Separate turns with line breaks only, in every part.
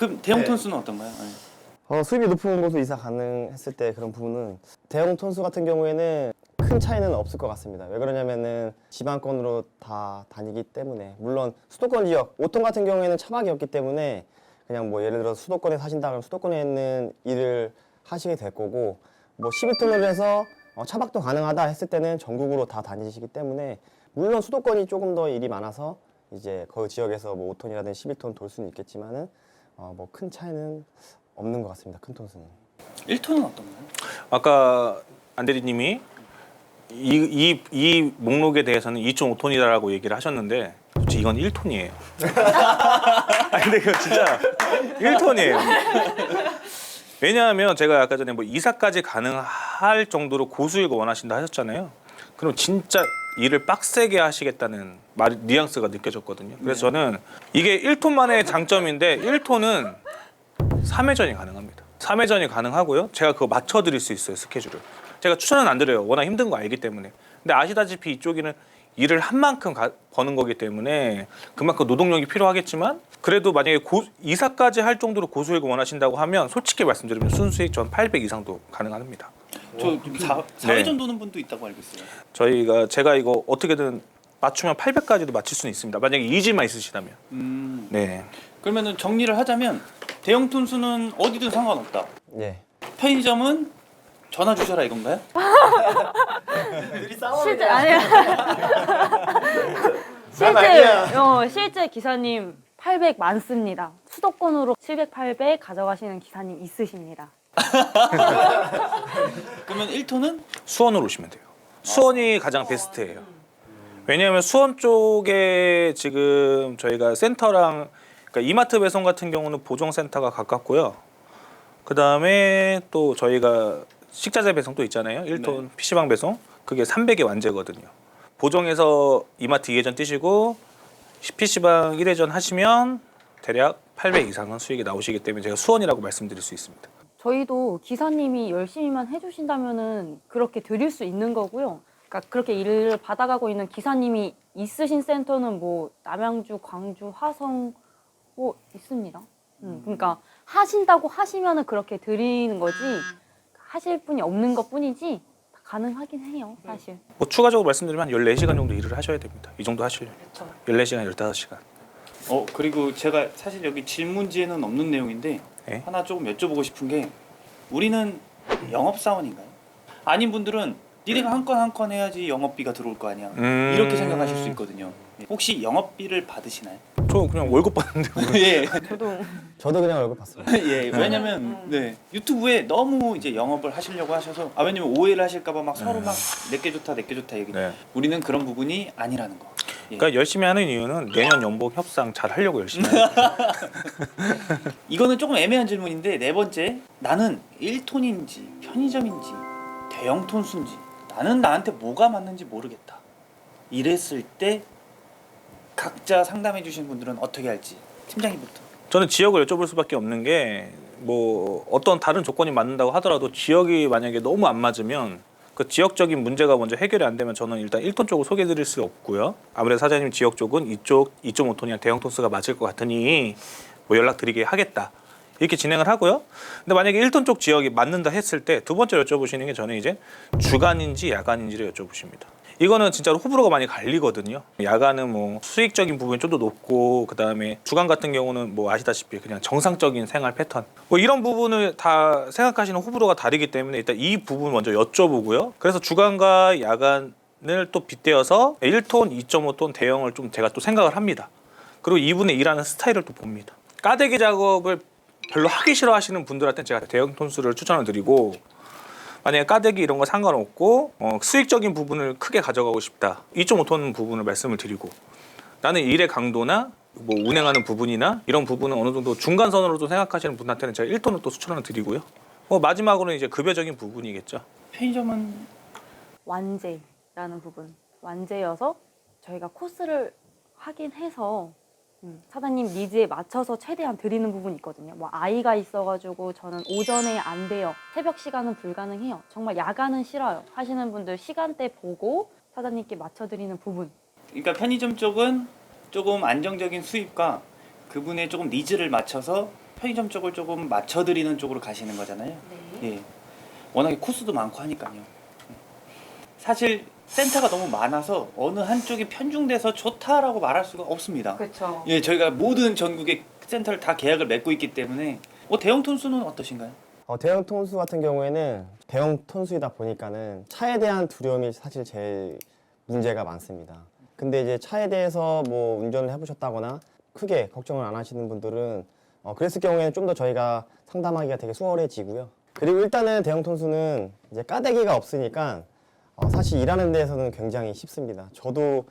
그 대형
네.
톤수는 어떤가요? 네.
수입이 높은 곳으로 이사 가능했을 때 그런 부분은 대형 톤수 같은 경우에는 큰 차이는 없을 것 같습니다. 왜 그러냐면은 지방권으로 다 다니기 때문에 물론 수도권 지역 5톤 같은 경우에는 차박이 없기 때문에 그냥 뭐 예를 들어 수도권에 사신다 그러면 수도권에 있는 일을 하시게 될 거고 뭐 12톤으로 해서 차박도 가능하다 했을 때는 전국으로 다 다니시기 때문에 물론 수도권이 조금 더 일이 많아서 이제 그 지역에서 뭐 5톤이라든지 12톤 돌 수는 있겠지만은 뭐 큰 차이는 없는 것 같습니다. 큰 톤수는.
1톤은 어떤가요?
아까 안 대리님이 이 목록에 대해서는 2.5톤이라고 얘기를 하셨는데 솔직히 이건 1톤이에요. 아니 근데 이거 진짜 1톤이에요. 왜냐하면 제가 아까 전에 뭐 이사까지 가능할 정도로 고수익을 원하신다 하셨잖아요. 그럼 진짜 일을 빡세게 하시겠다는 뉘앙스가 느껴졌거든요. 그래서 저는 이게 1톤만의 장점인데 1톤은 3회전이 가능합니다. 3회전이 가능하고요. 제가 그거 맞춰드릴 수 있어요, 스케줄을. 제가 추천은 안 드려요. 워낙 힘든 거 알기 때문에. 근데 아시다시피 이쪽에는 일을 한 만큼 버는 거기 때문에 그만큼 노동력이 필요하겠지만 그래도 만약에 이사까지 할 정도로 고수익을 원하신다고 하면 솔직히 말씀드리면 순수익 전 800 이상도 가능합니다.
저 4회전 도는 분도 있다고 알고 있어요.
제가 이거 어떻게든 맞추면 800까지도 맞출 수는 있습니다. 만약에 이지만 있으시다면. 네.
그러면은 정리를 하자면 대형 톤수는 어디든 상관없다.
예.
편의점은 전화 주셔라 이건가요?
실제 아니야. 실제 기사님 800 많습니다. 수도권으로 700, 800 가져가시는 기사님 있으십니다.
그러면 1톤은?
수원으로 오시면 돼요. 수원이 가장 베스트예요. 왜냐하면 수원 쪽에 지금 저희가 센터랑 그러니까 이마트 배송 같은 경우는 보정센터가 가깝고요. 그 다음에 또 저희가 식자재 배송도 있잖아요. 1톤
네.
PC방 배송. 그게 300의 완제거든요. 보정에서 이마트 2회전 뛰시고 PC방 1회전 하시면 대략 800 이상은 수익이 나오시기 때문에 제가 수원이라고 말씀드릴 수 있습니다.
저희도 기사님이 열심히만 해주신다면은 그렇게 드릴 수 있는 거고요. 그러니까 그렇게 일을 받아가고 있는 기사님이 있으신 센터는 뭐 남양주, 광주, 화성 뭐 있습니다. 그러니까 하신다고 하시면은 그렇게 드리는 거지 하실 분이 없는 것뿐이지 가능하긴 해요, 사실.
뭐 추가적으로 말씀드리면 한 14시간 정도 일을 하셔야 됩니다. 이 정도 하시려면. 14시간, 15시간.
그리고 제가 사실 여기 질문지에는 없는 내용인데
네?
하나 조금 여쭤보고 싶은 게 우리는 영업사원인가요? 아닌 분들은 니네가 한 건 한 건 해야지 영업비가 들어올 거 아니야. 이렇게 생각하실 수 있거든요. 혹시 영업비를 받으시나요?
저 그냥 월급 받는데
예.
저도 그냥 얼굴 봤습니다.
예. 왜냐면 유튜브에 너무 이제 영업을 하시려고 하셔서 왜냐면 오해를 하실까 봐 막 서로 막 내게 좋다 얘기.
네.
우리는 그런 부분이 아니라는 거. 예.
그러니까 열심히 하는 이유는 내년 연봉 협상 잘 하려고 열심히 해요.
이거는 조금 애매한 질문인데 네 번째, 나는 1톤인지 편의점인지 대형 톤수인지 나는 나한테 뭐가 맞는지 모르겠다. 이랬을 때 각자 상담해 주신 분들은 어떻게 할지 팀장님부터.
저는 지역을 여쭤볼 수밖에 없는 게 뭐 어떤 다른 조건이 맞는다고 하더라도 지역이 만약에 너무 안 맞으면 그 지역적인 문제가 먼저 해결이 안 되면 저는 일단 1톤 쪽을 소개해 드릴 수 없고요. 아무래도 사장님 지역 쪽은 이쪽 2.5톤이랑 대형 톤수가 맞을 것 같으니 뭐 연락드리게 하겠다. 이렇게 진행을 하고요. 근데 만약에 1톤 쪽 지역이 맞는다 했을 때 두 번째 여쭤보시는 게 저는 이제 주간인지 야간인지를 여쭤보십니다. 이거는 진짜로 호불호가 많이 갈리거든요. 야간은 뭐 수익적인 부분이 좀 더 높고 그 다음에 주간 같은 경우는 뭐 아시다시피 그냥 정상적인 생활 패턴 뭐 이런 부분을 다 생각하시는 호불호가 다르기 때문에 일단 이 부분 먼저 여쭤보고요. 그래서 주간과 야간을 또 빗대어서 1톤, 2.5톤 대형을 좀 제가 또 생각을 합니다. 그리고 이분의 일하는 스타일을 또 봅니다. 까대기 작업을 별로 하기 싫어하시는 분들한테 제가 대형 톤수를 추천을 드리고 만약에 까대기 이런 거 상관없고 수익적인 부분을 크게 가져가고 싶다 2.5톤 부분을 말씀을 드리고 나는 일의 강도나 뭐 운행하는 부분이나 이런 부분은 어느 정도 중간선으로 또 생각하시는 분한테는 제가 1톤을 또 추천을 드리고요. 마지막으로는 이제 급여적인 부분이겠죠.
편의점은
완제라는 부분, 완제여서 저희가 코스를 하긴 해서 사장님 니즈에 맞춰서 최대한 드리는 부분이 있거든요. 뭐 아이가 있어가지고 저는 오전에 안 돼요. 새벽 시간은 불가능해요. 정말 야간은 싫어요. 하시는 분들 시간대 보고 사장님께 맞춰드리는 부분.
그러니까 편의점 쪽은 조금 안정적인 수입과 그분의 조금 니즈를 맞춰서 편의점 쪽을 조금 맞춰드리는 쪽으로 가시는 거잖아요.
네.
예. 워낙에 코스도 많고 하니까요. 사실 센터가 너무 많아서 어느 한쪽이 편중돼서 좋다라고 말할 수가 없습니다.
그렇죠.
예, 저희가 모든 전국의 센터를 다 계약을 맺고 있기 때문에 대형 톤수는 어떠신가요?
대형 톤수 같은 경우에는 대형 톤수이다 보니까는 차에 대한 두려움이 사실 제일 문제가 많습니다. 근데 이제 차에 대해서 뭐 운전을 해보셨다거나 크게 걱정을 안 하시는 분들은 그랬을 경우에는 좀 더 저희가 상담하기가 되게 수월해지고요. 그리고 일단은 대형 톤수는 이제 까대기가 없으니까 사실 일하는 데에서는 굉장히 쉽습니다. 저도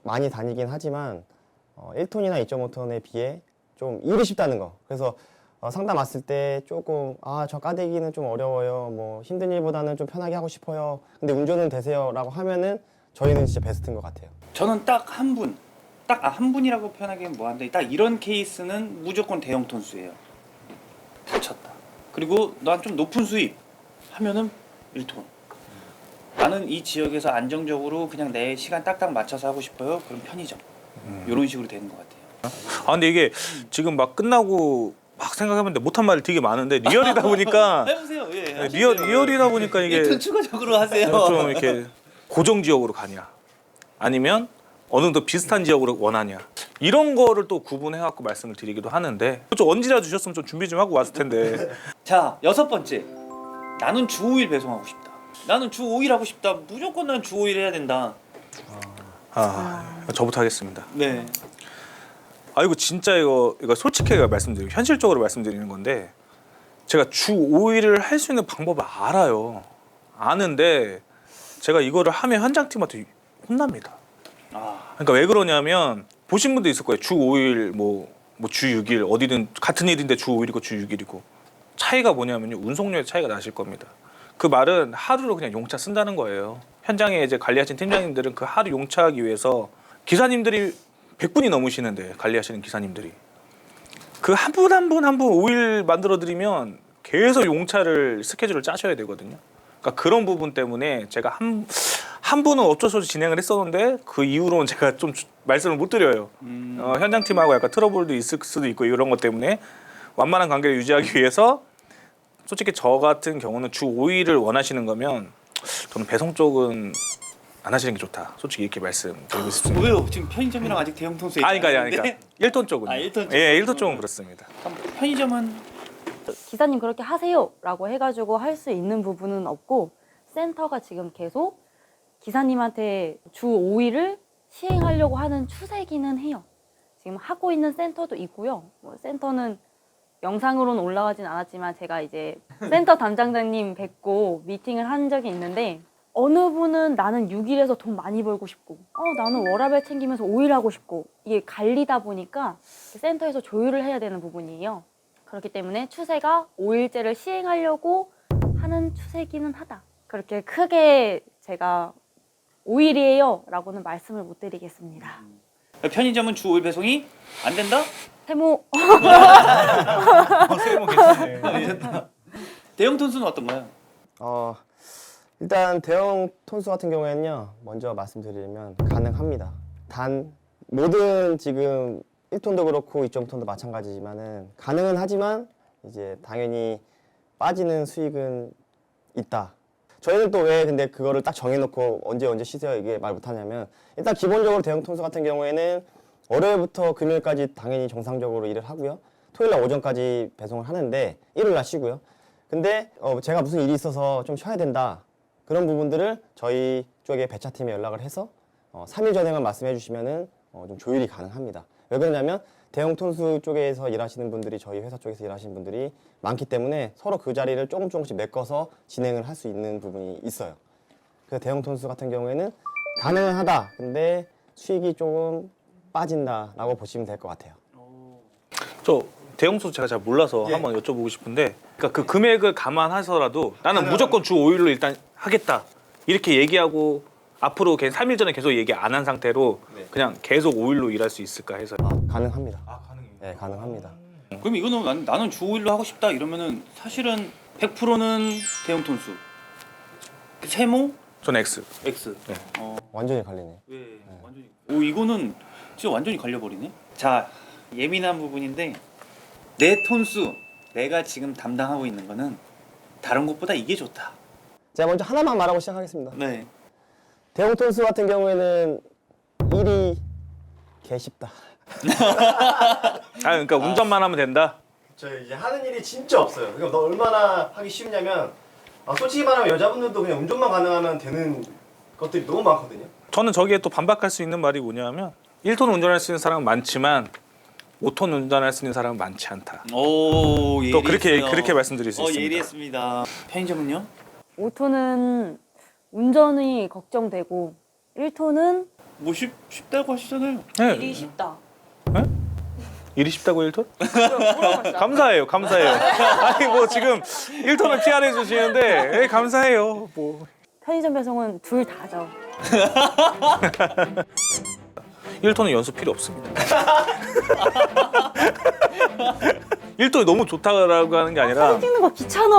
많이 다니긴 하지만 1톤이나 2.5톤에 비해 좀 일이 쉽다는 거. 그래서 상담 왔을 때 조금 저 까대기는 좀 어려워요. 뭐 힘든 일보다는 좀 편하게 하고 싶어요. 근데 운전은 되세요라고 하면은 저희는 진짜 베스트인 것 같아요.
저는 딱 한 분, 한 분이라고 표현하기엔 뭐한데 딱 이런 케이스는 무조건 대형 톤수예요. 다쳤다. 그리고 난 좀 높은 수입 하면은 1톤. 나는 이 지역에서 안정적으로 그냥 내 시간 딱딱 맞춰서 하고 싶어요. 그럼 편의점. 이런 식으로 되는 것 같아요.
근데 이게 지금 막 끝나고 막 생각해봤는데 못한 말이 되게 많은데 리얼이다 보니까
해보세요. 예.
네,
하시죠.
리얼이다 보니까 이게
1톤 추가적으로 하세요.
좀 이렇게 고정 지역으로 가냐 아니면 어느 정도 비슷한 지역으로 원하냐 이런 거를 또 구분해갖고 말씀을 드리기도 하는데 좀 언지라 주셨으면 좀 준비 좀 하고 왔을 텐데.
자, 6번째. 나는 주 5일 배송하고 싶다. 나는 주 5일 하고 싶다. 무조건 난 주 5일 해야 된다.
저부터 하겠습니다.
네.
이거 진짜 이거 솔직하게 말씀드리고 현실적으로 말씀드리는 건데 제가 주 5일을 할 수 있는 방법을 알아요. 아는데 제가 이거를 하면 현장팀한테 혼납니다. 그러니까 왜 그러냐면 보신 분도 있을 거예요. 주 5일 뭐 주 6일 어디든 같은 일인데 주 5일이고 주 6일이고 차이가 뭐냐면요. 운송료의 차이가 나실 겁니다. 그 말은 하루로 그냥 용차 쓴다는 거예요. 현장에 이제 관리하시는 팀장님들은 그 하루 용차하기 위해서 기사님들이 100분이 넘으시는데 관리하시는 기사님들이 그 한 분 한 분 5일 만들어 드리면 계속 용차를 스케줄을 짜셔야 되거든요. 그러니까 그런 부분 때문에 제가 한 분은 어쩔 수 없이 진행을 했었는데 그 이후로는 제가 좀 말씀을 못 드려요. 현장팀하고 약간 트러블도 있을 수도 있고 이런 것 때문에 완만한 관계를 유지하기 위해서 솔직히 저 같은 경우는 주 5일을 원하시는 거면 저는 배송 쪽은 안 하시는 게 좋다. 솔직히 이렇게 말씀드리고 싶습니다.
왜요? 지금 편의점이랑 아직 대형 톤수에
그러니까 1톤 쪽은.
1톤 쪽.
예, 1톤 쪽은 그렇습니다.
편의점은
기사님 그렇게 하세요라고 해가지고 할 수 있는 부분은 없고 센터가 지금 계속 기사님한테 주 5일을 시행하려고 하는 추세기는 해요. 지금 하고 있는 센터도 있고요. 뭐 센터는 영상으로는 올라가진 않았지만 제가 이제 센터 담당자님 뵙고 미팅을 한 적이 있는데 어느 분은 나는 6일에서 돈 많이 벌고 싶고 나는 워라밸 챙기면서 5일 하고 싶고 이게 갈리다 보니까 센터에서 조율을 해야 되는 부분이에요. 그렇기 때문에 추세가 5일제를 시행하려고 하는 추세기는 하다. 그렇게 크게 제가 5일이에요 라고는 말씀을 못 드리겠습니다.
편의점은 주 5일 배송이 안 된다?
세모
세모 괜찮네.
대형 톤수는 어떤가요?
일단 대형 톤수 같은 경우에는요. 먼저 말씀드리면 가능합니다. 단 모든 지금 1톤도 그렇고 2.5톤도 마찬가지지만은 가능은 하지만 이제 당연히 빠지는 수익은 있다. 저희는 또 왜 근데 그거를 딱 정해놓고 언제 쉬세요 이게 말 못하냐면 일단 기본적으로 대형 톤수 같은 경우에는 월요일부터 금요일까지 당연히 정상적으로 일을 하고요. 토요일날 오전까지 배송을 하는데 일요일날 쉬고요. 근데 제가 무슨 일이 있어서 좀 쉬어야 된다. 그런 부분들을 저희 쪽에 배차팀에 연락을 해서 3일 전에만 말씀해 주시면은 좀 조율이 가능합니다. 왜 그러냐면 대형 톤수 쪽에서 일하시는 분들이 저희 회사 쪽에서 일하시는 분들이 많기 때문에 서로 그 자리를 조금씩 메꿔서 진행을 할 수 있는 부분이 있어요. 그래서 대형 톤수 같은 경우에는 가능은 하다. 근데 수익이 조금 빠진다라고 보시면 될 것 같아요.
저 대형수 제가 잘 몰라서 한번 여쭤보고 싶은데 그러니까 그 금액을 감안해서라도 나는 무조건 주 5일로 일단 하겠다 이렇게 얘기하고 앞으로 3일 전에 계속 얘기 안 한 상태로 그냥 계속 5일로 일할 수 있을까 해서.
가능합니다.
가능해요.
네, 가능합니다.
그럼 이거는 나는 주 5일로 하고 싶다 이러면은 사실은 100%는 대형 톤수. 세모?
전 X.
X.
네.
완전히 갈리네.
왜 완전히 이거는 진짜 완전히 갈려버리네. 자, 예민한 부분인데 내 톤수 내가 지금 담당하고 있는 거는 다른 곳보다 이게 좋다.
제가 먼저 하나만 말하고 시작하겠습니다.
네.
대형 톤수 같은 경우에는 일이 개 쉽다.
그러니까 운전만 하면 된다.
저 이제 하는 일이 진짜 없어요. 그러니까 너 얼마나 하기 쉽냐면 솔직히 말하면 여자분들도 그냥 운전만 가능하면 되는 것들이 너무 많거든요.
저는 저기에 또 반박할 수 있는 말이 뭐냐면 1톤 운전할 수 있는 사람은 많지만 5톤 운전할 수 있는 사람은 많지 않다.
오,
또 그렇게
예리했어요.
말씀드릴 수 있습니다.
예리했습니다. 편의점은요?
5톤은 운전이 걱정되고 1톤은
뭐 쉽다고 하시잖아요.
네.
일이 쉽다.
일이 쉽다고 1톤?
물어봤어요.
감사해요. 아니 뭐 지금 1톤을 PR해 주시는데 감사해요. 뭐
편의점 배송은 둘 다죠.
1톤은 연습 필요 없습니다. 1톤이 너무 좋다라고 하는 게 아니라
찍는 거 귀찮아.